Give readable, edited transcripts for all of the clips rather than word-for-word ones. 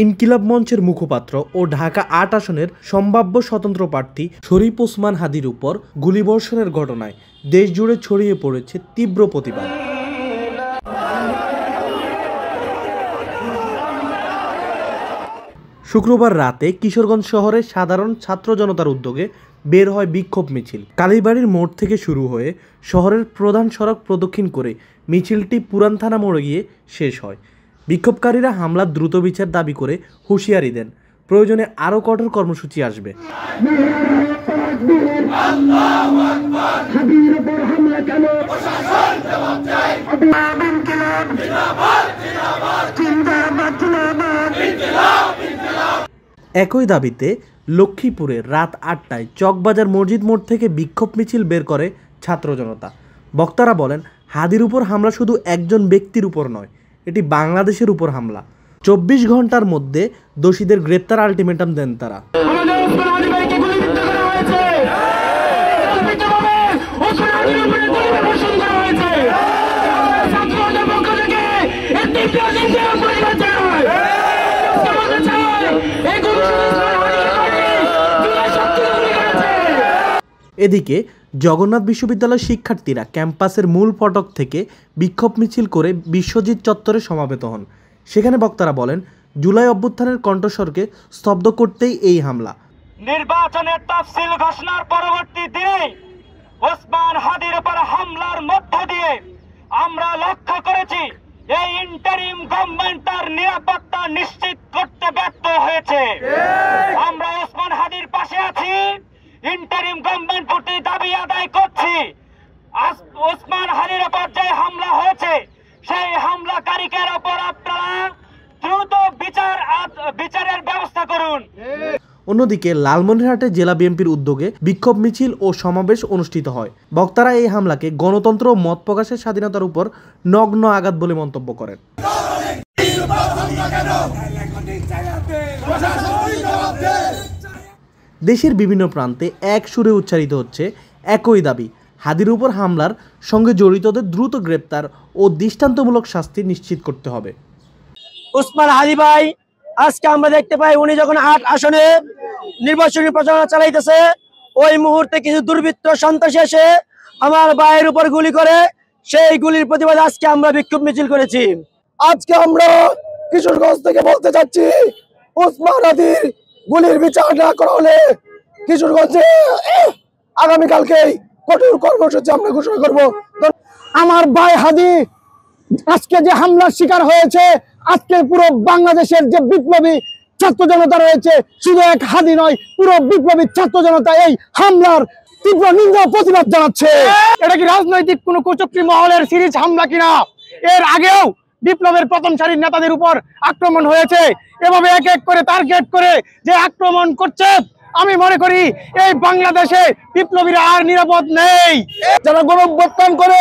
ইনকিলাব মঞ্চের মুখপাত্র ও ঢাকা ৮ আসনের সম্ভাব্য স্বতন্ত্র প্রার্থী শরীফ ওসমান হাদির উপর গুলিবর্ষণের ঘটনায় দেশজুড়ে ছড়িয়ে পড়েছে তীব্র প্রতিবাদ। শুক্রবার রাতে কিশোরগঞ্জ শহরে সাধারণ ছাত্র জনতার উদ্যোগে বের হয় বিক্ষোভ মিছিল। কালীবাড়ির মোড় থেকে শুরু হয়ে শহরের প্রধান সড়ক প্রদক্ষিণ করে মিছিলটি পুরান থানা মোড়ে গিয়ে শেষ হয়। বিক্ষোভকারীরা হামলার দ্রুত বিচার দাবি করে হুঁশিয়ারি দেন, প্রয়োজনে আরও কঠোর কর্মসূচি আসবে। একই দাবিতে লক্ষ্মীপুরে রাত ৮টায় চকবাজার মসজিদ মোড় থেকে বিক্ষোভ মিছিল বের করে ছাত্র জনতা। বক্তারা বলেন, হাদির উপর হামলা শুধু একজন ব্যক্তির উপর নয়, এটি বাংলাদেশের উপর হামলা। ২৪ ঘন্টার মধ্যে দোষীদের গ্রেপ্তার আলটিমেটাম দেন তারা। এদিকে জগন্নাথ বিশ্ববিদ্যালয়ের শিক্ষার্থীরা ক্যাম্পাসের মূল ফটক থেকে বিক্ষোভ মিছিল করে বিশ্বজিৎ চত্বরে সমাবেত হন। সেখানে বক্তারা বলেন, জুলাই অভ্যুত্থানের কণ্ঠস্বরকে স্তব্ধ করতেই এই হামলা। নির্বাচনের তাফসিল ঘোষণার পরবর্তী দিনে ওসমান হাদির উপর হামলার মধ্য দিয়ে আমরা লক্ষ্য করেছি এই ইন্টারিম গভর্নমেন্ট তার নিরাপত্তা নিশ্চিত করতে ব্যর্থ হয়েছে। আমরা ওসমান হাদির পাশে আছি, ইন্টারিম গভর্নমেন্ট প্রতি দাবি আদায় করছি। ওসমান হাদির উপর যে হামলা হয়েছে সেই হামলাকারীদের উপর আপনারা দ্রুত বিচারের ব্যবস্থা করুন। অন্যদিকে লালমনিরহাটে জেলা বিএনপির উদ্যোগে বিক্ষোভ মিছিল ও সমাবেশ অনুষ্ঠিত হয়। বক্তারা এই হামলাকে গণতন্ত্র ও মত প্রকাশের স্বাধীনতার উপর নগ্ন আঘাত বলে মন্তব্য করেন। দেশের বিভিন্ন প্রান্তে এক সুরে উচ্চারিত হচ্ছে একই দাবি, হাদির উপর হামলার সঙ্গে জড়িতদের দ্রুত গ্রেপ্তার ও দৃষ্টান্তমূলক শাস্তি নিশ্চিত করতে হবে। ওসমান হাদি ভাই, আজকে আমরা দেখতে পাই উনি যখন ৮ আসনে নির্বাচনী প্রচারণা চালাইতেছে, ওই মুহূর্তে কিছু দুর্বৃত্ত সন্ত্রাসী এসে আমার ভাইয়ের উপর গুলি করে, সেই গুলির প্রতিবাদে আজকে আমরা বিক্ষোভ মিছিল করেছি। আজকে আমরা কিশোরগঞ্জ থেকে বলতে চাচ্ছি, ওসমান হাদির গুলির বিচার না করা হলে কিশোরগঞ্জে আগামীকালকেই কঠোর কর্মসূচি আমরা ঘোষণা করব। আমার ভাই হাদি আজকে যে হামলার শিকার হয়েছে, আজকে পুরো বাংলাদেশের যে বিপ্লবী ছাত্র জনতা রয়েছে, শুধু এক হাদি নয়, পুরো বিপ্লবী ছাত্র জনতা এই হামলার তীব্র নিন্দা প্রতিবাদ জানাচ্ছে। এটা কি রাজনৈতিক কোন কুচক্রী মহলের সিরিজ হামলা কিনা? এর আগেও বিপ্লবের প্রথম সারির নেতাদের উপর আক্রমণ হয়েছে। এভাবে এক এক করে টার্গেট করে যে আক্রমণ করছে, আমি মনে করি এই বাংলাদেশে বিপ্লবীরা আর নিরাপদ নেই। যারা গণঅভ্যুত্থান করে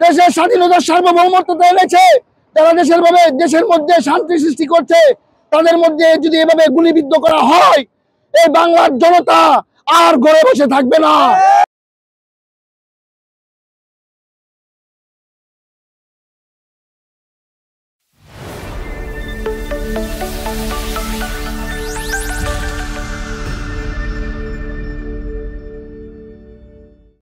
দেশের স্বাধীনতার সার্বভৌমত্ব এনেছে, যারা দেশের মধ্যে শান্তি সৃষ্টি করছে, তাদের মধ্যে যদি এভাবে গুলিবিদ্ধ করা হয়, এই বাংলার জনতা আর ঘরে বসে থাকবে না।